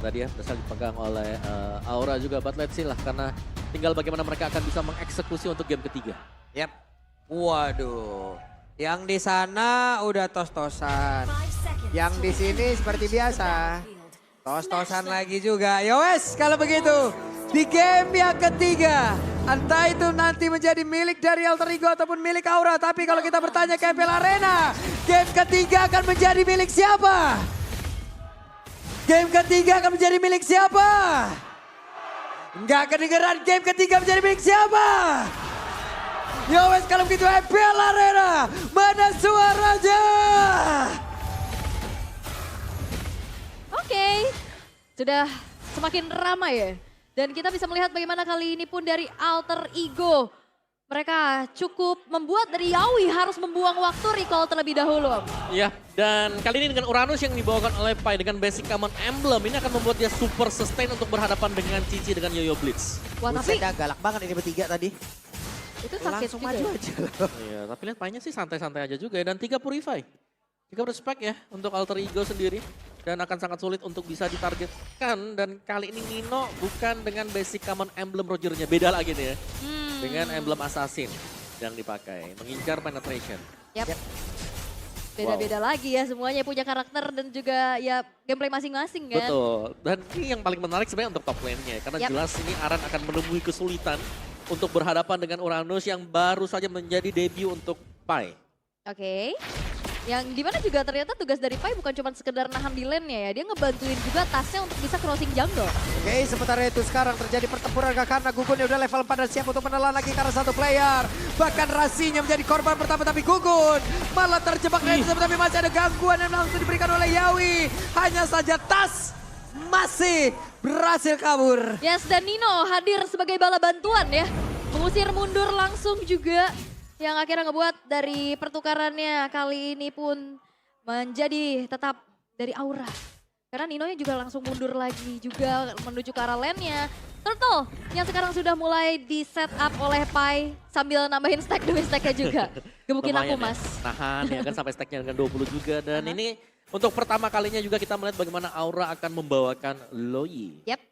tadi ya berhasil dipegang oleh Aura juga, but let's see lah karena tinggal bagaimana mereka akan bisa mengeksekusi untuk game ketiga. Yap. Waduh. Yang di sana udah tos-tosan. Yang di sini seperti biasa. Tos-tosan lagi juga. Yowes kalau begitu. Di game yang ketiga. Entah itu nanti menjadi milik dari Alter Ego ataupun milik Aura. Tapi kalau kita bertanya ke MPL Arena. Game ketiga akan menjadi milik siapa? Game ketiga akan menjadi milik siapa? Enggak kedengeran game ketiga menjadi milik siapa? Yowes kalau begitu MPL Arena. Mana suaranya? Oke, sudah semakin ramai ya. Dan kita bisa melihat bagaimana kali ini pun dari Alter Ego. Mereka cukup membuat dari Yawi harus membuang waktu recall terlebih dahulu. Iya, dan kali ini dengan Uranus yang dibawakan oleh Pai dengan basic common emblem, ini akan membuat dia super sustain untuk berhadapan dengan Cici dengan Yoyo Blitz. Wah Buset tapi dah, galak banget ini bertiga tadi. itu sakit Langsung juga maju ya. aja loh. Iya, tapi lihat Pai-nya sih santai-santai aja juga ya, dan 3 Purify. 3 respect ya untuk Alter Ego sendiri. Dan akan sangat sulit untuk bisa ditargetkan. Dan kali ini Nino bukan dengan basic common emblem Rogernya. Beda lagi nih ya. Dengan emblem assassin yang dipakai. Mengincar penetration. Yap. Beda-beda lagi ya semuanya punya karakter dan juga ya gameplay masing-masing kan. Betul. Dan ini yang paling menarik sebenarnya untuk top lane-nya. Karena jelas ini Aran akan menemui kesulitan untuk berhadapan dengan Uranus yang baru saja menjadi debut untuk Pai. Oke. Yang dimana juga ternyata tugas dari Pai bukan cuma sekedar nahan di lane-nya ya. Dia ngebantuin juga tasnya untuk bisa crossing jungle. Oke, sementara itu sekarang terjadi pertempuran karena Gugun udah level 4 dan siap untuk menelan lagi karena satu player. Bahkan Rasinya menjadi korban pertama tapi Gugun malah terjebak dan tapi masih ada gangguan yang langsung diberikan oleh Yawi. Hanya saja tas masih berhasil kabur. Yes, dan Nino hadir sebagai bala bantuan ya. Mengusir mundur langsung juga. Yang akhirnya ngebuat dari pertukarannya kali ini pun menjadi tetap dari Aura. Karena Ninonya juga langsung mundur lagi juga menuju ke arah lane-nya. Turtle yang sekarang sudah mulai di set up oleh Pai sambil nambahin stack demi stacknya juga. Gebukin aku Lumayan ya. mas. Nahan ya kan sampai stacknya dengan 20 juga. Dan ini untuk pertama kalinya juga kita melihat bagaimana Aura akan membawakan Loi. Yap.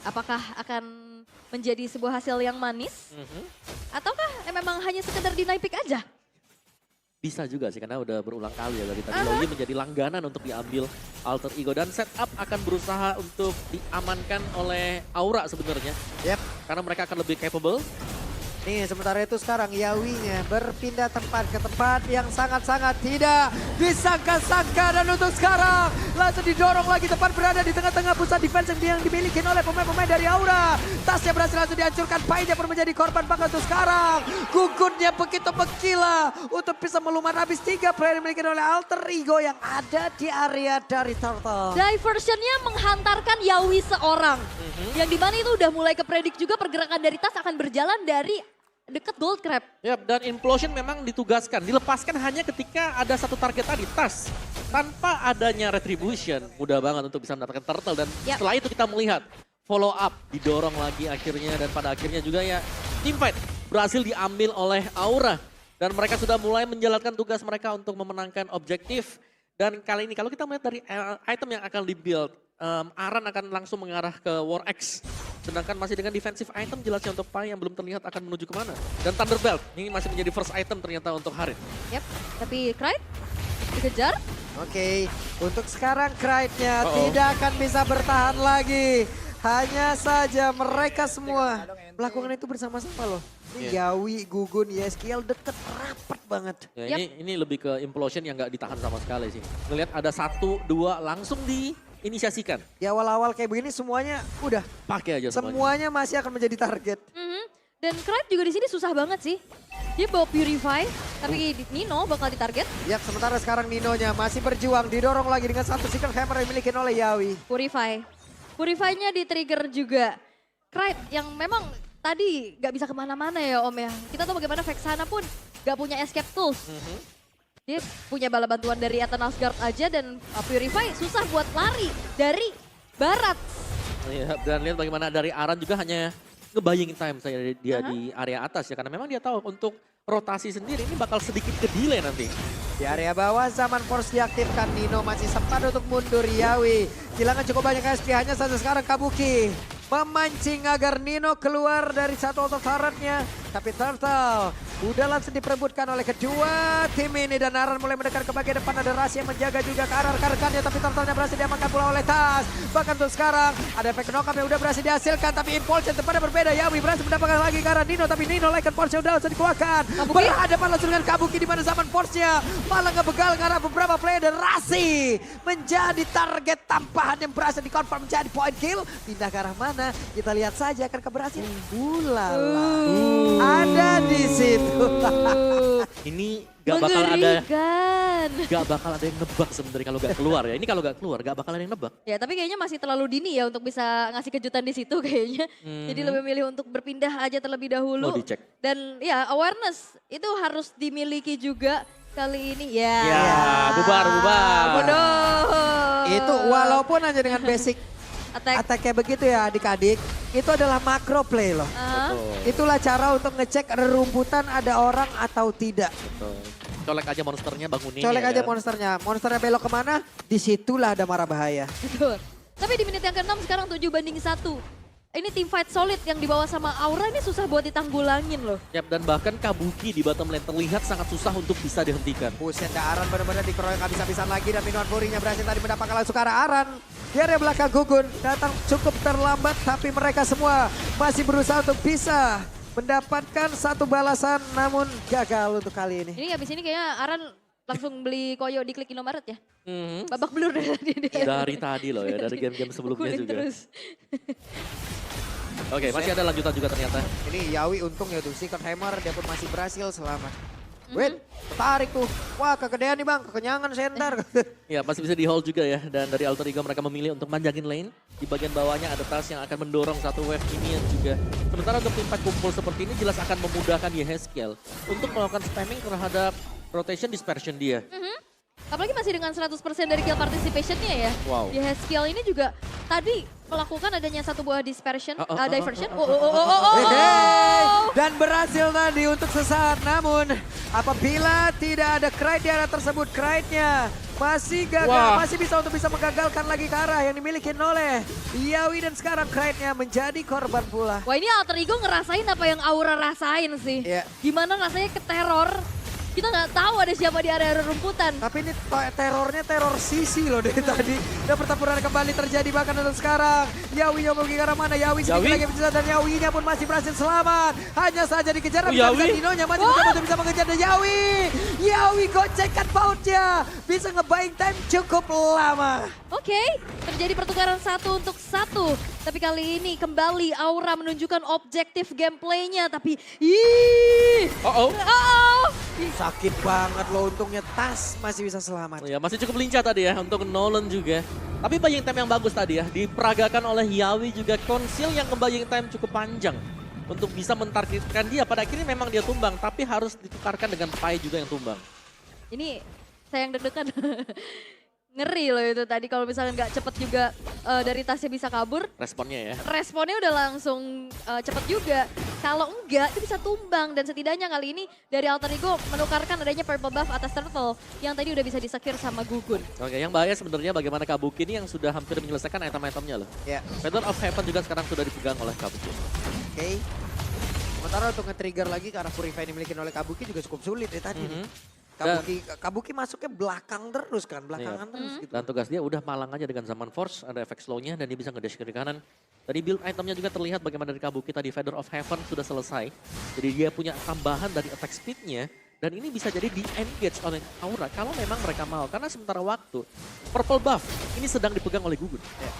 Apakah akan menjadi sebuah hasil yang manis? Ataukah memang hanya sekedar deny pick aja? Bisa juga sih karena udah berulang kali ya dari tadi Loi menjadi langganan untuk diambil Alter Ego. Dan setup akan berusaha untuk diamankan oleh Aura sebenarnya. Yap. Karena mereka akan lebih capable. Nih sementara itu sekarang Yawinya berpindah tempat ke tempat yang sangat-sangat tidak disangka-sangka. Dan untuk sekarang langsung didorong lagi tepat berada di tengah-tengah pusat defense yang dimiliki oleh pemain-pemain dari Aura. Tasnya berhasil langsung dihancurkan, Pai-nya pun menjadi korban banget untuk sekarang. Gugunnya begitu bergila untuk bisa melumat habis 3 player yang dimiliki oleh Alter Ego yang ada di area dari Turtle. Diversionnya menghantarkan Yawi seorang. Yang dimana itu udah mulai kepredik juga pergerakan dari Tas akan berjalan dari deket Gold Crab. Yap, dan Implosion memang ditugaskan, dilepaskan hanya ketika ada satu target tadi, Tas. Tanpa adanya Retribution, mudah banget untuk bisa mendapatkan Turtle. Dan setelah itu kita melihat follow up, didorong lagi akhirnya. Dan pada akhirnya juga ya teamfight berhasil diambil oleh Aura. Dan mereka sudah mulai menjalankan tugas mereka untuk memenangkan objektif. Dan kali ini kalau kita melihat dari item yang akan dibuild, Aran akan langsung mengarah ke War X. Sedangkan masih dengan defensive item jelasnya untuk Pai yang belum terlihat akan menuju kemana. Dan Thunderbelt ini masih menjadi first item ternyata untuk Harin. Yap, tapi Krite dikejar. Oke, untuk sekarang Krite-nya tidak akan bisa bertahan lagi. Hanya saja mereka semua melakukan itu bersama-sama loh. Ini Yawi, Gugun, YSKL deket rapat banget. Ya, ini lebih ke Implosion yang nggak ditahan sama sekali sih. Ngelihat ada 1, 2 langsung diinisiasikan. Di awal-awal kayak begini semuanya udah. Pakai aja semuanya. Semuanya masih akan menjadi target. Dan Krite juga di sini susah banget sih. Dia bawa Purify, tapi Nino bakal ditarget. Ya, sementara sekarang Ninonya masih berjuang, didorong lagi dengan satu Secret Hammer yang dimiliki oleh Yawi. Purify-nya di-trigger juga. Krite yang memang tadi gak bisa kemana-mana ya Om ya. Kita tahu bagaimana Vexana pun gak punya escape tools. Dia punya bala bantuan dari Eternal Guard aja dan Purify susah buat lari dari barat. Ya, dan lihat bagaimana dari Aran juga hanya ngebayangin time saya dia di area atas ya. Karena memang dia tahu untuk rotasi sendiri ini bakal sedikit ke delay nanti. Di area bawah Zaman Force diaktifkan, Nino masih sempat untuk mundur. Yawi kehilangan cukup banyak SP, hanya saja sekarang Kabuki memancing agar Nino keluar dari satu auto turretnya. Tapi Turtle udah langsung diperebutkan oleh kedua tim ini. Dan Aran mulai mendekat ke bagian depan, ada Rasi yang menjaga juga ke arah rekan-rekannya. Tapi Turtle-nya berhasil diamankan pula oleh Tas. Bahkan untuk sekarang ada efek knock-up yang udah berhasil dihasilkan. Tapi Impulsion tempatnya berbeda, Yawi berhasil mendapatkan lagi ke arah Nino. Tapi Nino like Force udah langsung dikeluarkan. Berhadapan langsung dengan Kabuki di mana Zaman Force-nya malah ngebegal ke arah beberapa player. Dan Rasi menjadi target tampahan yang berhasil dikonfirm menjadi point kill. Pindah ke arah mana? Kita lihat saja akan keberhasilan. Ulala. Ada di situ. Ini gak bakal ada, Mengerikan. gak bakal ada yang nebak sebenarnya kalau gak keluar ya. Ini kalau gak keluar gak bakal ada yang nebak. Ya tapi kayaknya masih terlalu dini ya untuk bisa ngasih kejutan di situ kayaknya. Jadi lebih milih untuk berpindah aja terlebih dahulu. Mau dicek. Dan ya awareness itu harus dimiliki juga kali ini. Ya, bubar. Bodoh. Itu walaupun hanya dengan basic Attack. attack kayak begitu ya adik-adik, itu adalah macro play loh. Itulah cara untuk ngecek rerumputan ada orang atau tidak. Betul. Colek aja monsternya, bangunin. Colek ya aja kan? monsternya belok kemana, disitulah ada marah bahaya. Betul. Tapi di menit yang ke-6 sekarang 7-1. Ini tim fight solid yang dibawa sama Aura ini susah buat ditanggulangin loh. Yap, dan bahkan Kabuki di bottom lane terlihat sangat susah untuk bisa dihentikan. Buset, Aran benar-benar dikeroyok habis-habisan lagi dan minuman Furinya berhasil tadi mendapatkan langsung ke arah Aran. Di area belakang Gugun datang cukup terlambat tapi mereka semua masih berusaha untuk bisa mendapatkan satu balasan namun gagal untuk kali ini. Ini habis ini kayaknya Aran langsung beli koyo di Klik Indomaret ya. Mhm. Babak belur dari tadi dia. Dari tadi loh ya, dari game-game sebelumnya Pukulin juga. terus. Oke, masih ada lanjutan juga ternyata. Ini Yawi untung ya tuh, Secret Hammer dia pun masih berhasil selamat. Wait, tertarik tuh. Wah kegedean nih bang, kekenyangan senter. Ya, masih bisa di hold juga ya. Dan dari Alter Ego mereka memilih untuk manjangin lane. Di bagian bawahnya ada Tas yang akan mendorong satu wave ini yang juga. Sementara untuk tim fight kumpul seperti ini jelas akan memudahkan Yehezkiel untuk melakukan spamming terhadap rotation dispersion dia. Apalagi masih dengan 100% dari kill participation-nya ya. Wow. Di Haskill ini juga tadi melakukan adanya satu buah dispersion, diversion. Dan berhasil tadi untuk sesaat. Namun apabila tidak ada Krite di area tersebut, Krite-nya masih gagal, masih bisa untuk bisa menggagalkan lagi ke arah yang dimiliki oleh Yawi. Dan sekarang Krite-nya menjadi korban pula. Wah ini Alter Ego ngerasain apa yang Aura rasain sih. Iya. Gimana rasanya keteror. Kita nggak tahu ada siapa di area rumputan. Tapi ini terornya teror sisi loh dari tadi. Dan pertempuran kembali terjadi bahkan untuk sekarang. Yawi yang pergi ke arah mana? Yawi sedikit lagi menyesal dan Yawinya pun masih berhasil selamat. Hanya saja dikejar dan Dinonya masih mencoba untuk bisa mengejar dan Yawi. Yawi gocekkan pautnya. Bisa nge-buying time cukup lama. Oke, terjadi pertukaran 1-1. Tapi kali ini kembali Aura menunjukkan objektif gameplaynya. Tapi Sakit banget loh, untungnya Tas masih bisa selamat. Ya, masih cukup lincah tadi ya untuk Nolan juga. Tapi buying time yang bagus tadi ya, diperagakan oleh Yawi juga Conceal yang buying time cukup panjang. Untuk bisa mentargetkan dia, pada akhirnya memang dia tumbang, tapi harus ditukarkan dengan Pai juga yang tumbang. ini saya yang deg-degan. Ngeri loh itu tadi kalau misalnya nggak cepet juga dari Tasnya bisa kabur. Responnya ya. Responnya udah langsung cepet juga. Kalau enggak itu bisa tumbang dan setidaknya kali ini dari Alter Ego menukarkan adanya purple buff atas Turtle yang tadi udah bisa disecure sama Gugun. Oke, yang bahaya sebenarnya bagaimana Kabuki ini yang sudah hampir menyelesaikan item-itemnya loh. Ya. Feather of Heaven juga sekarang sudah dipegang oleh Kabuki. Oke. Sementara untuk nge-trigger lagi ke arah Purify yang dimiliki oleh Kabuki juga cukup sulit ya tadi nih. Kabuki masuknya belakang terus kan, belakangan terus gitu. Dan tugas dia udah malang aja dengan Zaman Force, ada efek slow-nya dan dia bisa ngedash kiri kanan. Tadi build itemnya juga terlihat bagaimana dari Kabuki tadi Feather of Heaven sudah selesai. Jadi dia punya tambahan dari attack speed-nya dan ini bisa jadi di-engage oleh Aura kalau memang mereka mau. Karena sementara waktu, purple buff ini sedang dipegang oleh Gugun. Ya.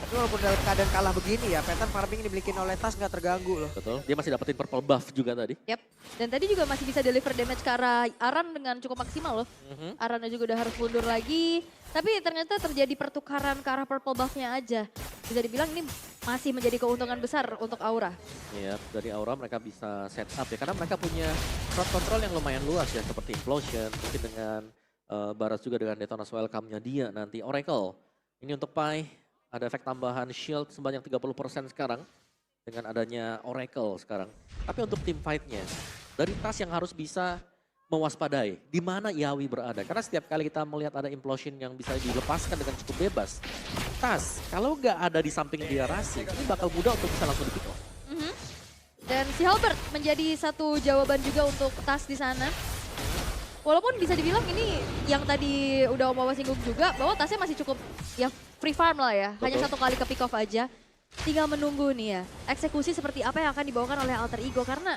Tapi walaupun dalam keadaan kalah begini ya, pattern farming yang dimiliki oleh Tas nggak terganggu loh. Betul, dia masih dapetin purple buff juga tadi. Yap. Dan tadi juga masih bisa deliver damage ke arah Aran dengan cukup maksimal loh. Arannya juga udah harus mundur lagi. Tapi ternyata terjadi pertukaran ke arah purple buff-nya aja. Bisa dibilang ini masih menjadi keuntungan besar untuk Aura. Iya, dari Aura mereka bisa set up ya. Karena mereka punya crowd control yang lumayan luas ya. Seperti Implosion, mungkin dengan Baras juga dengan Detona's Welcome-nya dia nanti. Oracle, ini untuk Pai. Ada efek tambahan shield sebanyak 30% sekarang. Dengan adanya Oracle sekarang. Tapi untuk tim fight-nya, dari Tas yang harus bisa mewaspadai di mana Yawi berada. Karena setiap kali kita melihat ada implosion yang bisa dilepaskan dengan cukup bebas. Tas, kalau nggak ada di samping dia Rasi, ini bakal mudah untuk bisa langsung di pick off. Dan si Halbert menjadi satu jawaban juga untuk Tas di sana. Walaupun bisa dibilang ini yang tadi udah Om Wawa singgung juga, bahwa Tasnya masih cukup ya free farm lah ya. Hanya Betul. satu kali ke pick off aja. Tinggal menunggu nih ya, eksekusi seperti apa yang akan dibawakan oleh Alter Ego. Karena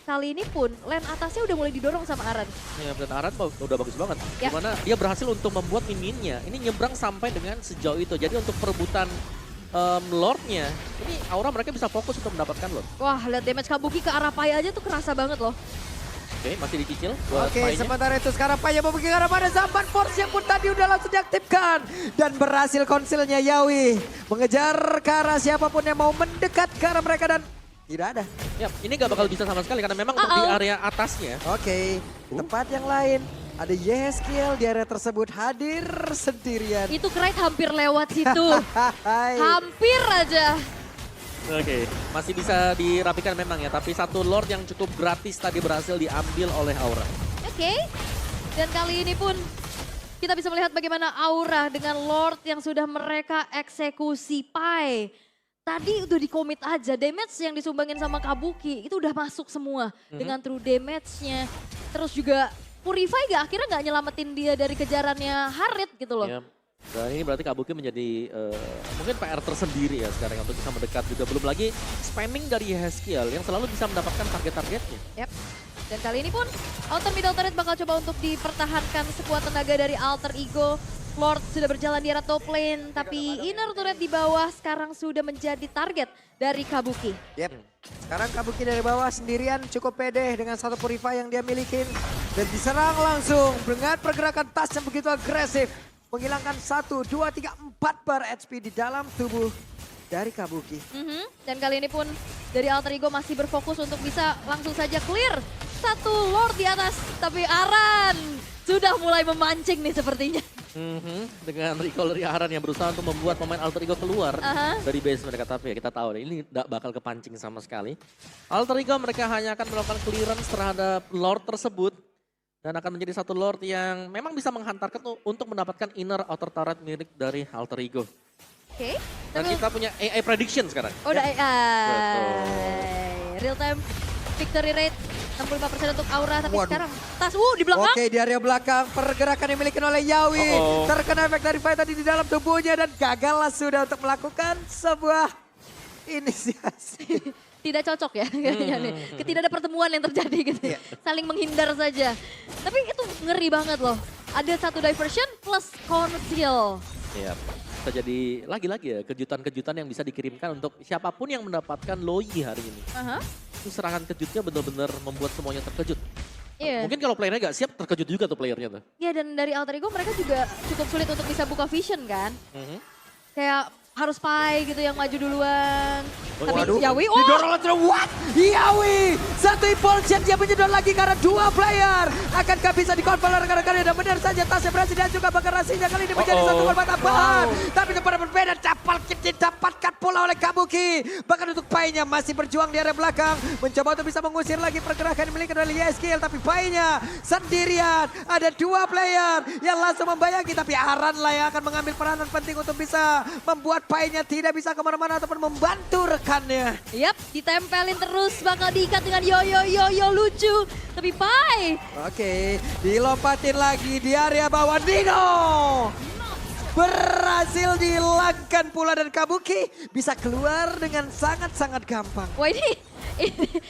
kali ini pun lane atasnya udah mulai didorong sama Aran. Ya, dan Aran udah bagus banget. Ya. Dimana dia berhasil untuk membuat minionnya. Ini nyebrang sampai dengan sejauh itu. Jadi untuk perebutan Lordnya, ini Aura mereka bisa fokus untuk mendapatkan Lord. Wah, lihat damage Kabuki ke arah Pai aja tuh kerasa banget loh. Oke, masih dicicil buat Oke, Pai-nya. sementara itu sekarang Pai yang membuka arah pada Zaman Force yang pun tadi udah langsung diaktifkan. Dan berhasil konsilnya Yawi mengejar ke arah siapapun yang mau mendekat ke arah mereka dan tidak ada. Ya, ini gak bakal bisa sama sekali karena memang untuk di area atasnya. Oke, tempat yang lain. Ada Yeskiel di area tersebut hadir sendirian. Itu Krait hampir lewat situ. Hai. Hampir aja. Oke, masih bisa dirapikan memang ya. Tapi satu Lord yang cukup gratis tadi berhasil diambil oleh Aura. Oke. Dan kali ini pun kita bisa melihat bagaimana Aura dengan Lord yang sudah mereka eksekusi Pai. Tadi udah di-commit aja, damage yang disumbangin sama Kabuki itu udah masuk semua. Dengan true damage-nya. Terus juga Purify akhirnya gak nyelamatin dia dari kejarannya Harit gitu loh. Ya. Dan ini berarti Kabuki menjadi mungkin PR tersendiri ya sekarang untuk bisa mendekat juga. Belum lagi spamming dari Yeskiel yang selalu bisa mendapatkan target-targetnya. Yep. Dan kali ini pun Outer Middle Turret bakal coba untuk dipertahankan sekuat tenaga dari Alter Ego. Lord sudah berjalan di arah top lane, tapi inner turret di bawah sekarang sudah menjadi target dari Kabuki. Yep. Sekarang Kabuki dari bawah sendirian cukup pede dengan satu Purify yang dia miliki. Dan diserang langsung dengan pergerakan tas yang begitu agresif. Menghilangkan 1, 2, 3, 4 bar HP di dalam tubuh dari Kabuki. Dan kali ini pun dari Alter Ego masih berfokus untuk bisa langsung saja clear satu Lord di atas. Tapi Aran sudah mulai memancing nih sepertinya. Dengan recall dari Aran yang berusaha untuk membuat pemain Alter Ego keluar dari base mereka. Tapi ya kita tahu ini tidak bakal kepancing sama sekali. Alter Ego mereka hanya akan melakukan clearance terhadap Lord tersebut. Dan akan menjadi satu Lord yang memang bisa menghantarkan untuk mendapatkan inner outer turret milik dari Alter Ego. Oke. Dan kita punya AI prediction sekarang. Oh, udah AI. Betul. Real time victory rate 65% untuk Aura, tapi Waduh. sekarang Tas di belakang. Oke, di area belakang pergerakan yang dimiliki oleh Yawi. Terkena efek dari Pai tadi di dalam tubuhnya dan gagallah sudah untuk melakukan sebuah inisiasi. Tidak cocok ya kayaknya nih. Tidak ada pertemuan yang terjadi gitu. Saling menghindar saja. Tapi itu ngeri banget loh. Ada satu diversion plus conceal. Iya, bisa jadi lagi-lagi ya kejutan-kejutan yang bisa dikirimkan untuk siapapun yang mendapatkan Loi hari ini. Itu serangan kejutnya benar-benar membuat semuanya terkejut. Iya. Mungkin kalau playernya gak siap terkejut juga tuh playernya tuh. Ya, dan dari Alter Ego mereka juga cukup sulit untuk bisa buka vision kan. Kayak harus Pai gitu yang maju duluan. Tapi Yawi, Didorong langsung, what? Yawi! Satu impulsion dia menyedot lagi karena dua player. Akankah bisa dikontrol oleh rekan-rekannya dan benar saja tasnya berhasil dan juga bakar rasinya kali ini menjadi satu korban tambahan. Tapi kepada berbeda, Capal Kit didapatkan pula oleh Kabuki. Bahkan untuk Pai-nya masih berjuang di area belakang. Mencoba untuk bisa mengusir lagi pergerakan yang dimiliki oleh Yeskiel. Tapi Pai-nya sendirian. Ada dua player yang langsung membayangi. Tapi Aran lah yang akan mengambil peranan penting untuk bisa membuat Pai-nya tidak bisa kemana-mana ataupun membantu rekannya. yap, ditempelin terus bakal diikat dengan yo lucu. Tapi Pai. Oke, dilompatin lagi di area bawah. Nino berhasil dihilangkan pula dan Kabuki bisa keluar dengan sangat-sangat gampang. Wah ini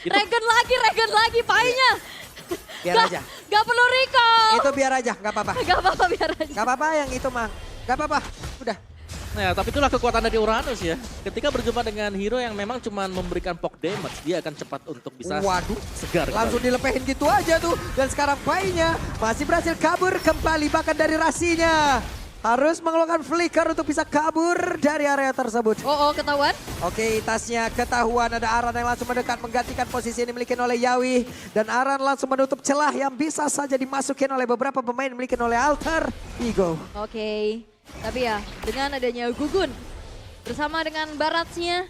regen lagi Pai-nya. Biar aja. Gak perlu recall. Itu biar aja, nggak apa-apa. Gak apa-apa, biar aja. Nggak apa-apa yang itu mah. Nggak apa-apa, udah. Nah, tapi itulah kekuatan dari Uranus ya. Ketika berjumpa dengan hero yang memang cuma memberikan poke damage, dia akan cepat untuk bisa Waduh, segar. langsung dilepehin gitu aja tuh. Dan sekarang Pai-nya masih berhasil kabur kembali bahkan dari rasinya. Harus mengeluarkan flicker untuk bisa kabur dari area tersebut. Oh, ketahuan. Oke, tasnya ketahuan. Ada Aran yang langsung mendekat menggantikan posisi yang dimiliki oleh Yawi. Dan Aran langsung menutup celah yang bisa saja dimasukin oleh beberapa pemain dimiliki oleh Alter Ego. Oke. Tapi ya, dengan adanya Gugun bersama dengan Baratsnya,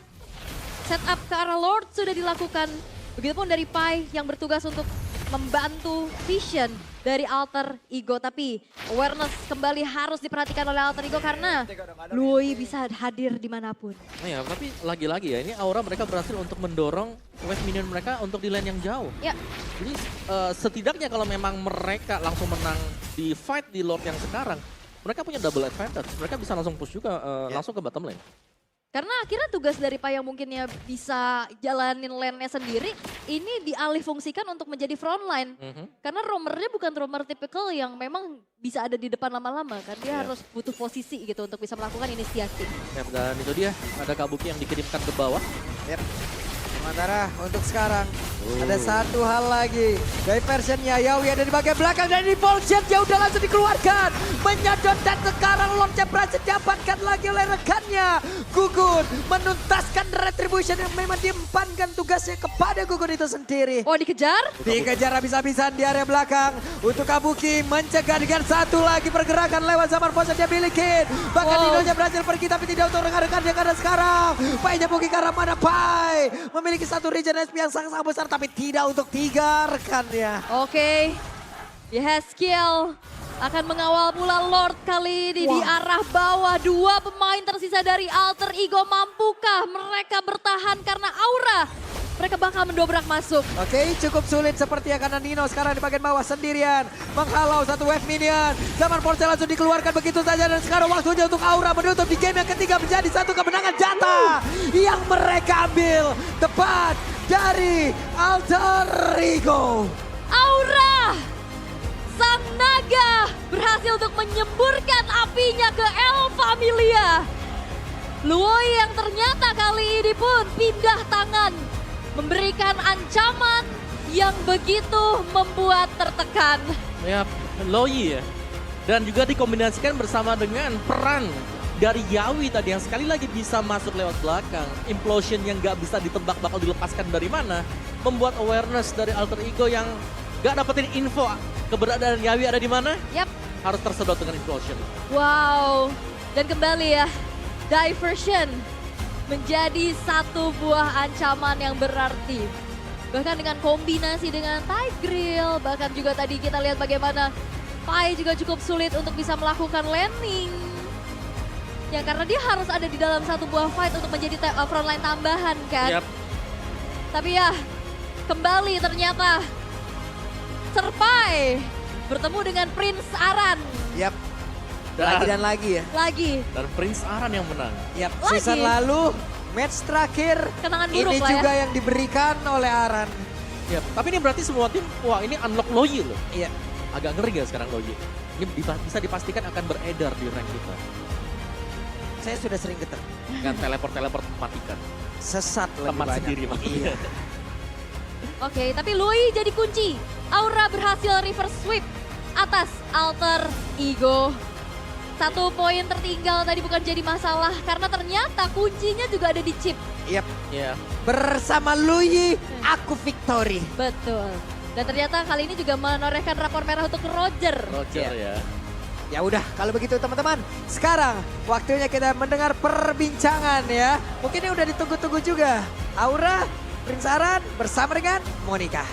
setup ke arah Lord sudah dilakukan. Begitupun dari Pai yang bertugas untuk membantu vision dari Alter Ego. Tapi awareness kembali harus diperhatikan oleh Alter Ego karena Lui bisa hadir dimanapun. Nah ya, tapi lagi-lagi ya, ini Aura mereka berhasil untuk mendorong wave minion mereka untuk di lane yang jauh. Ya. Jadi setidaknya kalau memang mereka langsung menang di fight di Lord yang sekarang, mereka punya double advantage. Mereka bisa langsung push juga langsung ke bottom lane. Karena akhirnya tugas dari Pai yang mungkinnya bisa jalanin lane-nya sendiri, ini dialih fungsikan untuk menjadi front line. Karena roamernya bukan roamer tipikal yang memang bisa ada di depan lama-lama kan. Dia harus butuh posisi gitu untuk bisa melakukan inisiasi. Yap, dan itu dia, ada Kabuki yang dikirimkan ke bawah. Yep. Sementara untuk sekarang ada satu hal lagi. Diversionnya Yawi ada di bagian belakang dan di bullshit ya udah langsung dikeluarkan. Menyedot dan sekarang launchnya berhasil didapatkan lagi oleh rekannya. Gugun menuntaskan retribution yang memang diempankan tugasnya kepada Gugun itu sendiri. Oh dikejar? Dikejar habis-habisan di area belakang. Untuk Kabuki mencegah dengan satu lagi pergerakan lewat Zaman Force yang dia miliki. Bahkan Dinonya berhasil pergi tapi tidak untuk rekan-rekannya karena sekarang. Pai-nya Buki ke arah mana Pai? Memiliki satu regenerasi yang sangat-sangat besar tapi tidak untuk 3 rekannya. Oke. Yeskiel akan mengawal pula Lord kali ini di arah bawah. 2 pemain tersisa dari Alter Ego, mampukah mereka bertahan karena Aura? Mereka bakal mendobrak masuk. Oke, cukup sulit seperti yang karena Nino sekarang di bagian bawah sendirian. Menghalau satu wave minion. Zaman Force langsung dikeluarkan begitu saja. Dan sekarang waktunya untuk Aura menutup di game yang ketiga menjadi satu kemenangan jatah. Yang mereka ambil tepat dari Alter Ego. Aura! Sang naga berhasil untuk menyemburkan apinya ke El Familia. Lui yang ternyata kali ini pun pindah tangan. Memberikan ancaman yang begitu membuat tertekan. Ya, Loi ya. Dan juga dikombinasikan bersama dengan peran dari Yawi tadi yang sekali lagi bisa masuk lewat belakang. Implosion yang gak bisa ditebak bakal dilepaskan dari mana. Membuat awareness dari Alter Ego yang gak dapetin info keberadaan Yawi ada di mana. Yap. Harus tersedot dengan Implosion. Wow. Dan kembali ya, diversion menjadi satu buah ancaman yang berarti. Bahkan dengan kombinasi dengan Tight Grill, bahkan juga tadi kita lihat bagaimana Pai juga cukup sulit untuk bisa melakukan landing. Ya karena dia harus ada di dalam satu buah fight untuk menjadi frontline tambahan kan. Yep. Tapi ya kembali ternyata Serpai bertemu dengan Prince Aran. Yap. Lagi dan lagi ya. Lagi. Dan Prince Aran yang menang. Yap, Lagi. season lalu match terakhir Kenangan buruk ini lah juga ya. yang diberikan oleh Aran. Yep. Tapi ini berarti semua tim, wah ini unlock Loi loh. Iya. Agak ngeri gak sekarang Loi? Ini bisa dipastikan akan beredar di rank kita. Saya sudah sering getar. Dengan teleport mematikan. Sesat lebih Teman banyak. sendiri maksudnya. Iya. Oke, tapi Lui jadi kunci. Aura berhasil reverse sweep atas Alter Ego. 1 poin tertinggal tadi bukan jadi masalah karena ternyata kuncinya juga ada di chip. Yap. Ya. Bersama Lui, aku victory. Betul. Dan ternyata kali ini juga menorehkan rapor merah untuk Roger. Roger ya. Ya udah, kalau begitu teman-teman. Sekarang waktunya kita mendengar perbincangan ya. Mungkin ini udah ditunggu-tunggu juga. Aura, Prince Aran bersama dengan Monica.